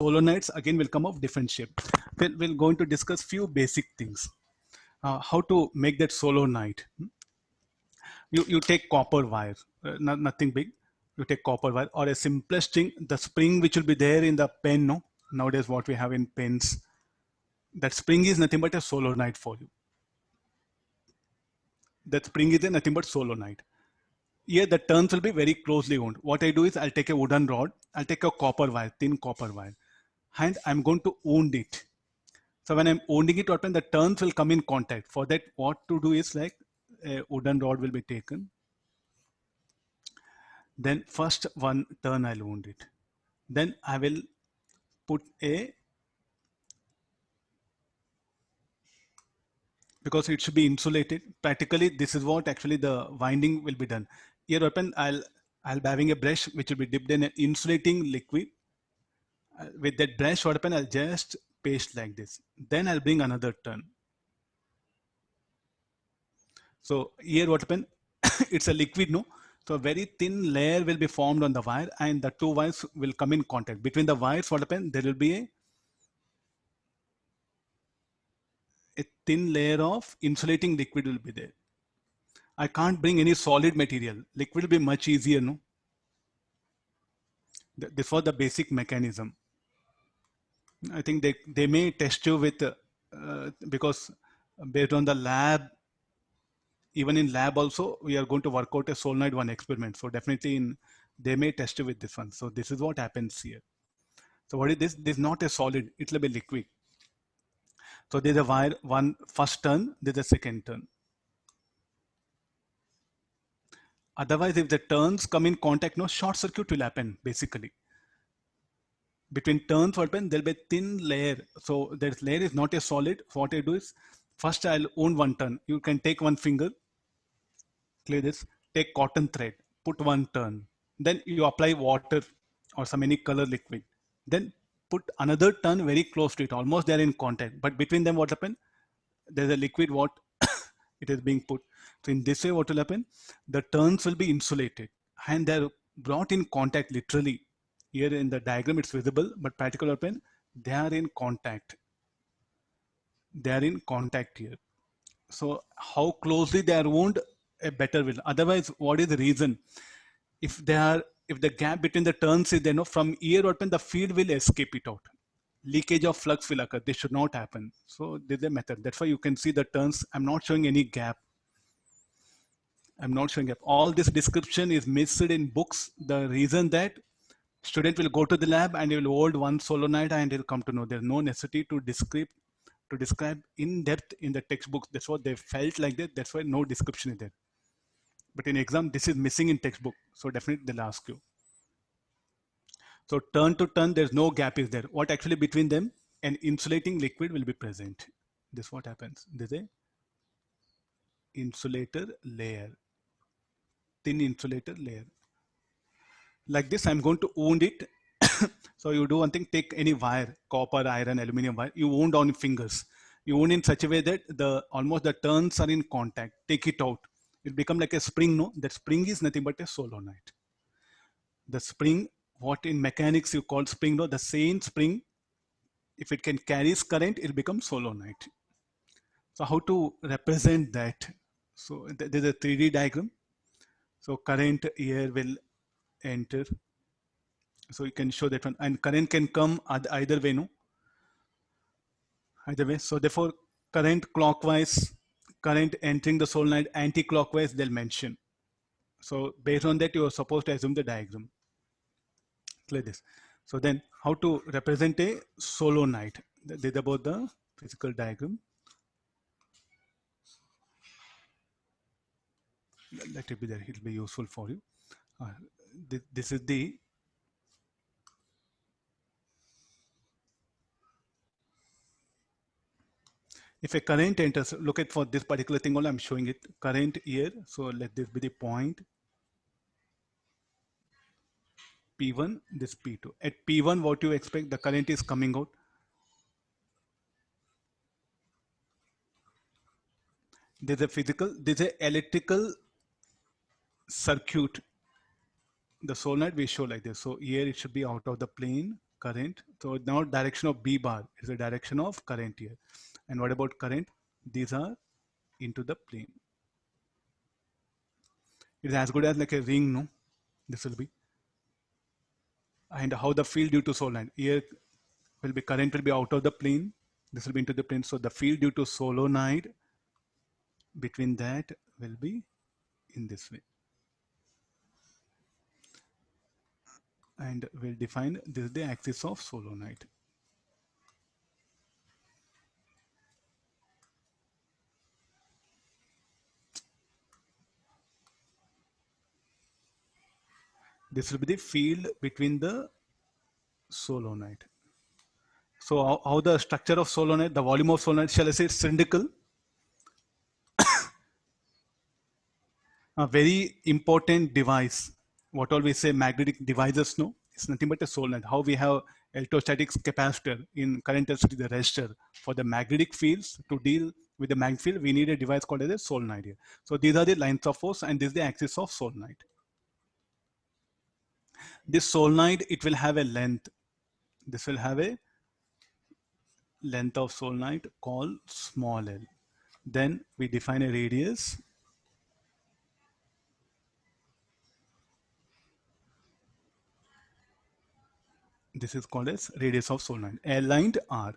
solenoids again will come of different shape. We're going to discuss few basic things. How to make that solenoid. You take copper wire, nothing big. You take copper wire or a simplest thing, the spring which will be there in the pen. No, nowadays what we have in pens, that spring is nothing but a solenoid for you. That spring is nothing but solenoid. Here the turns will be very closely wound. What I do is I'll take a wooden rod, I'll take a copper wire, thin copper wire, and I'm going to wound it. So when I'm wounding it, the turns will come in contact. For that, what to do is like a wooden rod will be taken. Then first one turn I'll wound it. Then I will put a, because it should be insulated. Practically, this is what actually the winding will be done. Here open, I'll be having a brush which will be dipped in an insulating liquid. With that brush, what happen? I'll just paste like this. Then I'll bring another turn. So here what happen? It's a liquid, no? So a very thin layer will be formed on the wire, and the two wires will come in contact. Between the wires, what happen? There will be a thin layer of insulating liquid will be there. I can't bring any solid material. Liquid will be much easier, no? This was the basic mechanism. I think they may test you with, because based on the lab, even in lab also, we are going to work out a solenoid one experiment. So definitely they may test you with this one. So this is what happens here. So what is this? This is not a solid, it will be liquid. So there's a wire, one first turn, there's a second turn. Otherwise, if the turns come in contact, no short circuit will happen basically. Between turns, what happens? There'll be a thin layer. So that layer is not a solid. So what I do is, first I'll own one turn. You can take one finger, clear this, take cotton thread, put one turn. Then you apply water or some any color liquid. Then put another turn very close to it, almost they're in contact. But between them, what happen? There's a liquid what it is being put. So in this way, what will happen? The turns will be insulated and they're brought in contact literally. Here in the diagram, it's visible, but practical happen, they are in contact. They are in contact here. So how closely they are wound, a better will. Otherwise, what is the reason? If the gap between the turns is there, no, from here open, the field will escape it out. Leakage of flux will occur. This should not happen. So there's a method. That's why you can see the turns. I'm not showing any gap. I'm not showing gap. All this description is missed in books. The reason that student will go to the lab and he will hold one solenoid and he'll come to know. There's no necessity to describe in depth in the textbooks. That's what they felt like that. That's why no description is there. But in exam, this is missing in textbook. So definitely they'll ask you. So turn to turn, there's no gap is there. What actually between them? An insulating liquid will be present. This is what happens. There's a insulator layer, thin insulator layer. Like this, I'm going to wound it. So you do one thing, take any wire, copper, iron, aluminum wire, you wound on your fingers. You wound in such a way that almost the turns are in contact. Take it out. It become like a spring, no? That spring is nothing but a solenoid. The spring, what in mechanics you call spring, no? The same spring, if it can carry current, it becomes solenoid. So how to represent that? So there's a 3D diagram. So current here will enter. So you can show that one, and current can come either way, no? Either way. So therefore, current clockwise, current entering the solenoid, anti-clockwise, they'll mention. So based on that, you are supposed to assume the diagram. Clear this. So then, how to represent a solenoid? This is about the physical diagram. Let it be there. It will be useful for you. This is the if a current enters, look at for this particular thing only, I'm showing it current here. So let this be the point P1, this P2. At P1, what you expect, the current is coming out. There's a physical, there's a electrical circuit. The solenoid we show like this. So here it should be out of the plane. current. So now direction of B bar is the direction of current here. And what about current? These are into the plane. It is as good as like a ring, no? This will be. And how the field due to solenoid. Here will be current will be out of the plane. This will be into the plane. So the field due to solenoid between that will be in this way. And we'll define this is the axis of solenoid. This will be the field between the solenoid. So how the structure of solenoid, the volume of solenoid, shall I say cylindrical? A very important device. What all we say magnetic devices, no? It's nothing but a solenoid. How we have electrostatic capacitor in current density, the resistor. For the magnetic fields to deal with the magnetic field, we need a device called as a solenoid here. So these are the lines of force and this is the axis of solenoid. This solenoid, it will have a length. This will have a length of solenoid called small l. Then we define a radius. This is called as radius of solenoid, aligned R.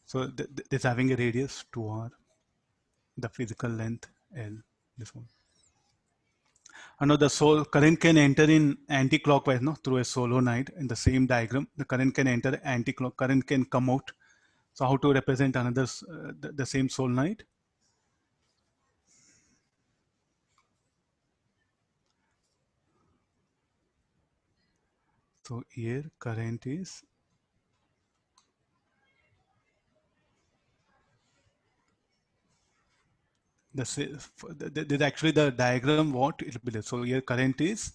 So this having a radius 2r, the physical length L, this one. And now the current can enter in anti-clockwise, no, through a solenoid in the same diagram. The current can enter anti-clock, current can come out. So how to represent another the same solenoid? So here current is this is actually the diagram what it will be. So here current is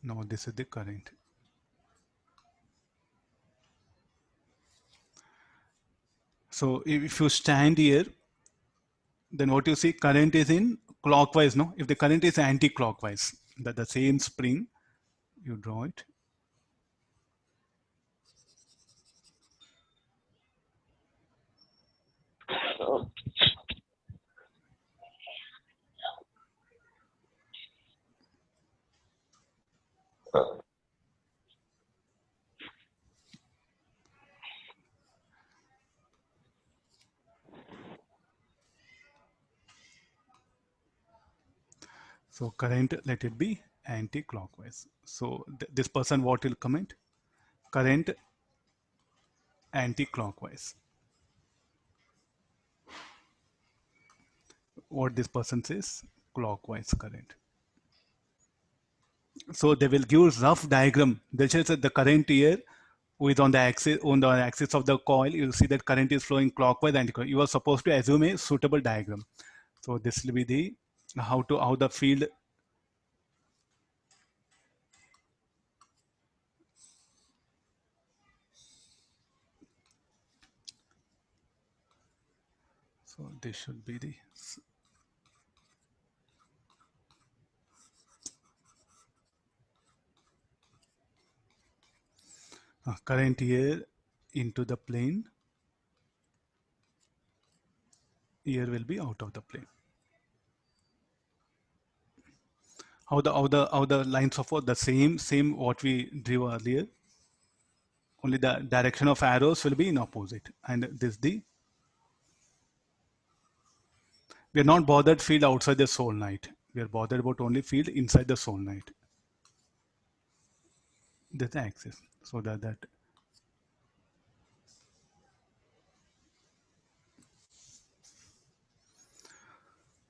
no, this is the current. So if you stand here, then what you see current is in clockwise, no? If the current is anti-clockwise, the same spring, you draw it. So current, let it be anti-clockwise. So this person what will comment? Current anti-clockwise. What this person says? Clockwise current. So they will give rough diagram. They say that the current here with on the axis of the coil, you'll see that current is flowing clockwise and you are supposed to assume a suitable diagram. So this will be the how the field. So this should be the current here into the plane. Here will be out of the plane. How the lines of the same what we drew earlier. Only the direction of arrows will be in opposite. And this we are not bothered field outside the solenoid. We are bothered about only field inside the solenoid. That's the axis. So that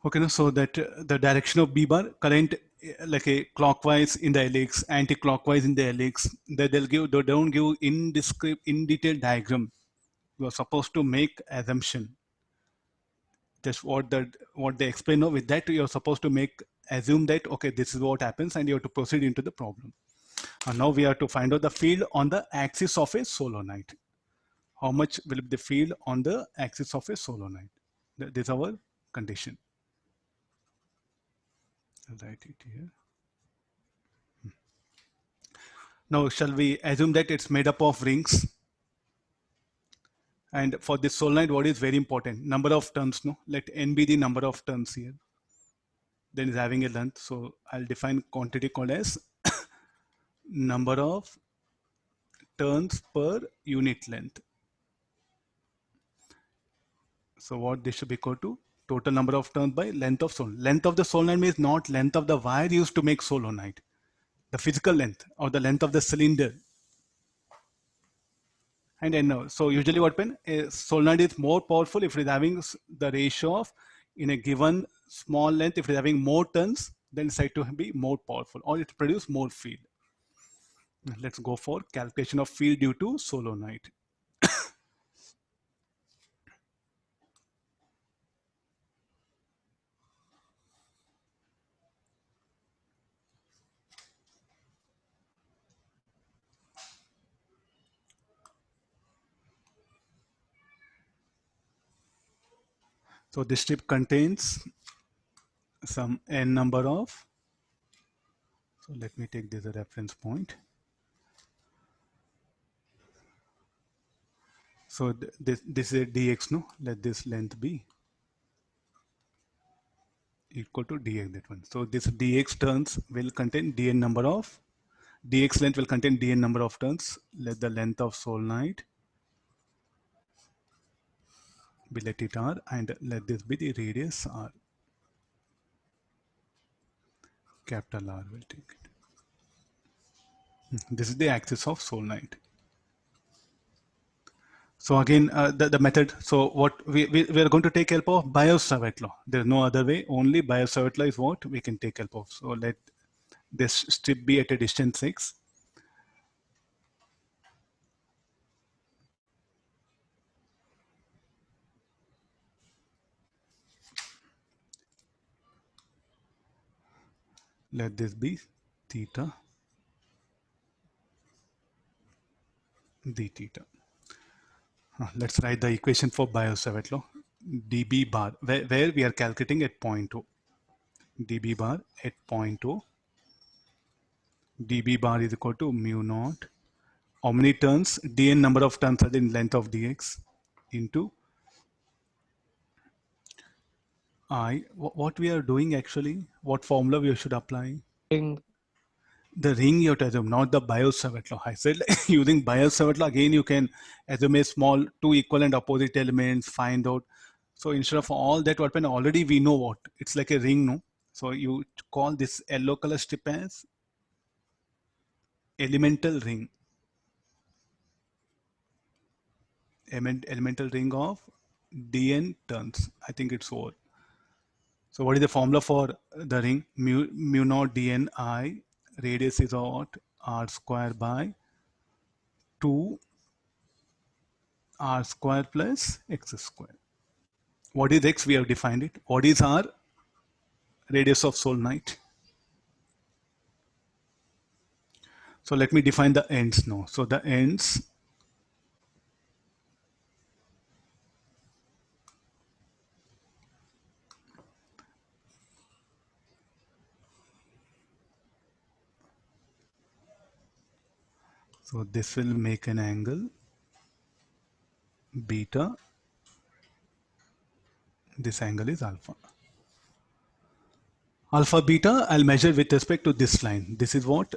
okay, so that the direction of B bar current like a clockwise in the helix, anti-clockwise in the helix. They don't give in detailed diagram. You are supposed to make assumption. Just what they explain. With that, you're supposed to assume that okay, this is what happens, and you have to proceed into the problem. And now we have to find out the field on the axis of a solenoid. How much will be the field on the axis of a solenoid? This is our condition. I'll write it here. Now, shall we assume that it's made up of rings? And for this solenoid, what is very important? Number of turns, no? Let n be the number of turns here. Then is having a length. So I'll define quantity called as number of turns per unit length. So what this should be equal to? Total number of turns by length of solenoid. Length of the solenoid means not length of the wire used to make solenoid. The physical length or the length of the cylinder. And then so usually what happens, a solenoid is more powerful if it is having the ratio of in a given small length, if it is having more turns, then it's said to be more powerful or it produces more field. Let's go for calculation of field due to solenoid. So this strip contains some n number of, so let me take this as a reference point. So this is a dx, no? Let this length be equal to dx, that one. So this dx turns will contain dn number of, dx length will contain dn number of turns. Let the length of solenoid be, let it r, and let this be the radius r. Capital R will take it. This is the axis of solenoid. So again, the method, so what we are going to take help of Biot-Savart law. There's no other way, only Biot-Savart law is what we can take help of. So let this strip be at a distance 6. Let this be theta d theta. Let's write the equation for Biot-Savart law. dB bar, where we are calculating at point O. dB bar at point O. dB bar is equal to mu naught. How many turns? dn number of turns are in length of dx into I. What we are doing actually, what formula we should apply? Ring. The ring you have to assume, not the Biot-Savart law. I said using Biot-Savart law, again you can assume a small two equal and opposite elements, find out. So instead of all that, what when already we know what it's like a ring, no? So you call this yellow color strip as elemental ring. Elemental ring of dn turns. I think it's over. So what is the formula for the ring? Mu naught dn I, radius is what? R square by 2 r square plus x square. What is x? We have defined it. What is our radius of solenoid? So let me define the ends now. So the ends, so this will make an angle beta. This angle is alpha. Alpha beta I'll measure with respect to this line. This is what?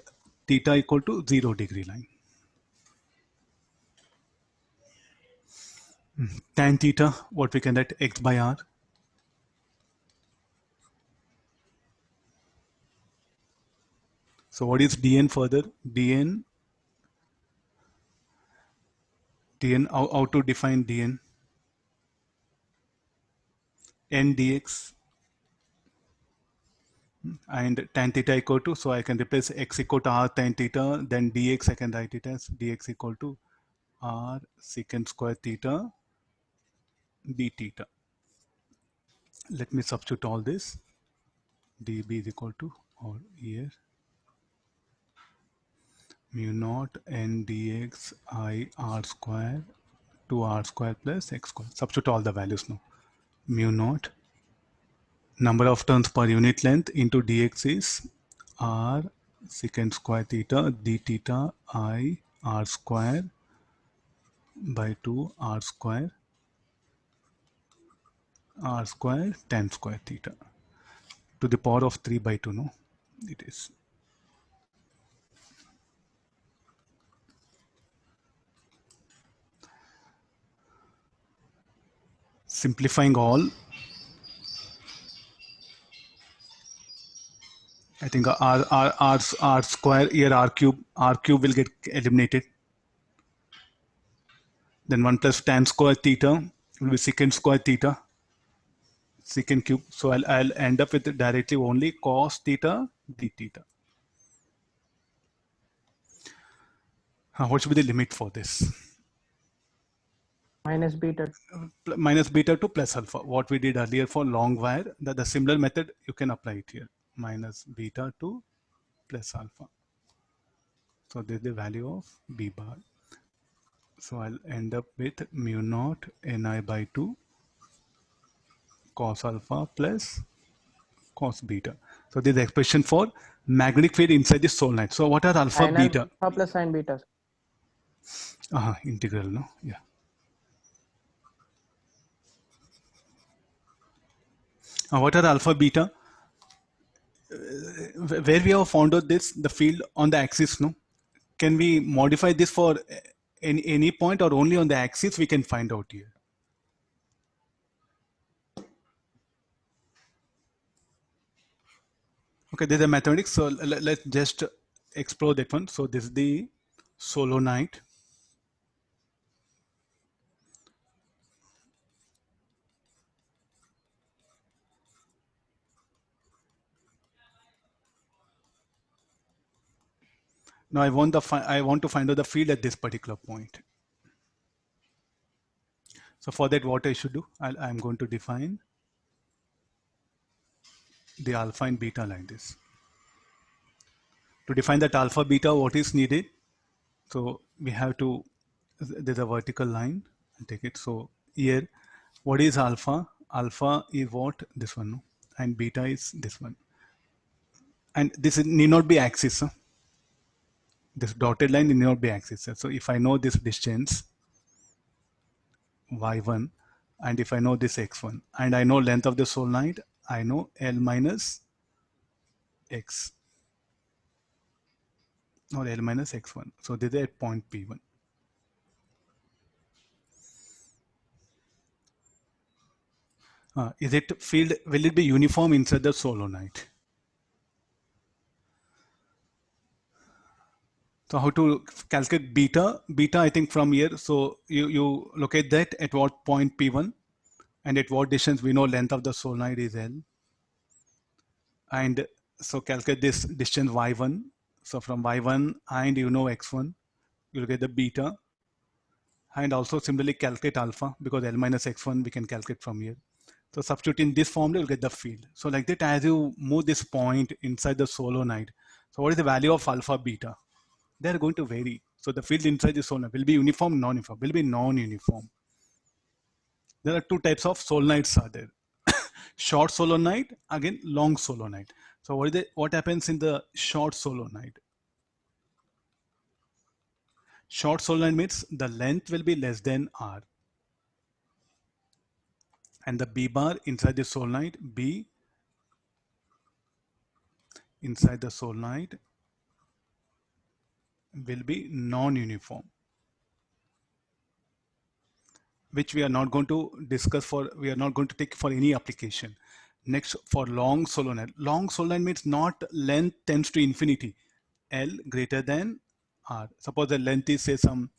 Theta equal to 0 degree line. Tan theta, what we can write? X by r. So what is dn further? dn, how to define dn? N dx and tan theta equal to, so I can replace x equal to r tan theta, then dx I can write it as dx equal to r secant square theta d theta. Let me substitute all this. dB is equal to, or here, mu naught n dx I r square 2r square plus x square. Substitute all the values now. Mu naught number of turns per unit length into dx is r secant square theta d theta I r square by 2 r square tan square theta to the power of 3 by 2. No, it is. Simplifying all, I think r square here r cube will get eliminated. Then 1 plus tan square theta will be secant square theta secant cube. So I'll end up with directly only cos theta d theta. What should be the limit for this? Minus beta. Minus beta to plus alpha. What we did earlier for long wire, the similar method you can apply it here. Minus beta to plus alpha. So this is the value of b bar. So I'll end up with mu naught ni by 2 cos alpha plus cos beta. So this is the expression for magnetic field inside the solenoid. So what are alpha, Sin beta? alpha plus sin beta. Integral, no? Yeah. What are alpha, beta? Where we have found out this, the field on the axis, no? Can we modify this for any point or only on the axis we can find out here? Okay, there's a mathematics. So let's just explore that one. So this is the solenoid. Now I want to find out the field at this particular point. So for that, what I should do, I'm going to define the alpha and beta like this. To define that alpha beta, what is needed? So we have to, there's a vertical line, I'll take it. So here, what is alpha? Alpha is what? This one, no? And beta is this one. And this need not be axis. Huh? This dotted line need not be axis. So if I know this distance, y1, and if I know this x1, and I know length of the solenoid, I know L minus x, or L minus x1. So this is at point P1. Is it field, will it be uniform inside the solenoid? So how to calculate beta? Beta, I think from here, so you locate that at what point P1, and at what distance we know length of the solenoid is L. And so calculate this distance y1. So from y1 and you know x1, you'll get the beta. And also similarly calculate alpha, because L minus x1 we can calculate from here. So substitute in this formula, you'll get the field. So like that, as you move this point inside the solenoid, so what is the value of alpha, beta? They're going to vary. So the field inside the solenoid will be uniform, non-uniform, will be non-uniform. There are two types of solenoids are there. Short solenoid, again long solenoid. So what happens in the short solenoid? Short solenoid means the length will be less than r. And the b bar inside the solenoid, b inside the solenoid will be non-uniform, which we are not going to discuss for, we are not going to take for any application. Next, for long solenoid. Long solenoid means not length tends to infinity. L greater than R. Suppose the length is say some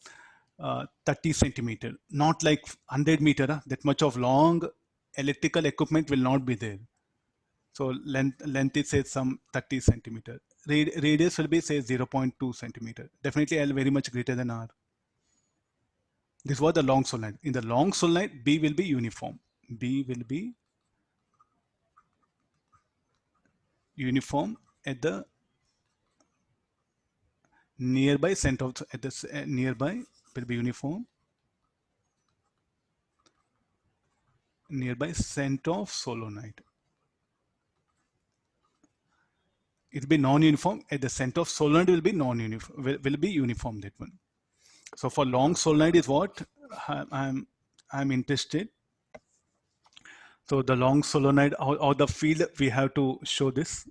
30 centimeter, not like 100 meter. That much of long electrical equipment will not be there. So length is say some 30 centimeter. Radius will be say 0.2 centimeter. Definitely L very much greater than R. This was the long solenoid. In the long solenoid, B will be uniform. B will be uniform at the nearby center of at this nearby will be uniform. Nearby center of solenoid. It will be non-uniform. At the center of solenoid will be non-uniform. Will be uniform, that one. So for long solenoid is what I'm interested. So the long solenoid or the field we have to show this.